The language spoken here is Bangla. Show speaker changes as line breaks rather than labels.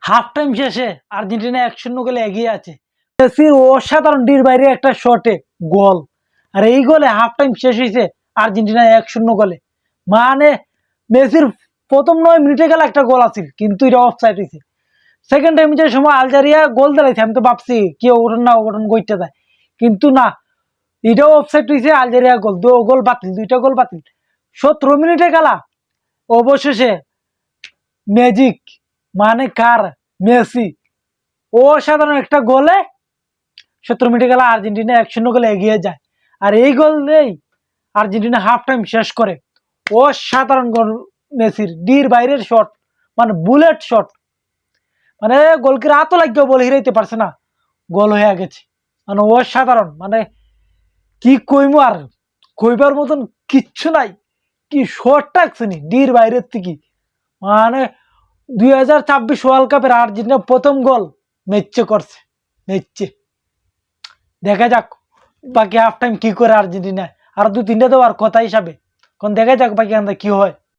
হাফ টাইম শেষে আর্জেন্টিনা 1-0 গোলে এগিয়ে আছে। মেসির অসাধারণ ডির বাইরে একটা শটে গোল। আর এই গোলে হাফ টাইম শেষ হয়েছে আর্জেন্টিনা 1-0 গোলে। মানে মেসির প্রথম 9 মিনিটে গেলে একটা গোল আছিল, কিন্তু এটা অফসাইড হয়েছে। সেকেন্ড টাইম যে সময় আলজেরিয়া গোল দিলাইছে, আমি তো ভাবছি কি অঘটন না অঘটন গইতে যায়, কিন্তু না, এটাও অফসাইড হয়েছে। আলজেরিয়া গোল, গোল বাতিল, দুইটা গোল বাতিল। 17 মিনিটে খেলা অবশেষে ম্যাজিক, মানে কার, মেসি অসাধারণ একটা গোলে 17 মিনিটে গেলে আর্জেন্টিনা 1-0 গোলে এগিয়ে যায়। আর এই গোল নেই আর্জেন্টিনা হাফ টাইম শেষ করে। অসাধারণ গোল মেসির, ডির বাইরের শট, মানে বুলেট শট, মানে গোলকির হাত লাগিয়ে বল হিরাইতে পারছে না, গোল হয়ে গেছে। মানে অসাধারণ, মানে কি কইমু আর, কইবার মতন কিচ্ছু নাই। কি শট টাকছেনি ডির বাইরের থেকে, মানে 2026 ওয়ার্ল্ড কাপের আর্জেন্টিনা প্রথম গোল মেচ্ছে করছে, মেচ্ছে। দেখা যাক বাকি হাফ টাইম কি করে আর্জেন্টিনা, আর 2-3টা তো আর কথা হিসাবে, কোন দেখা যাক বাকি কি হয়।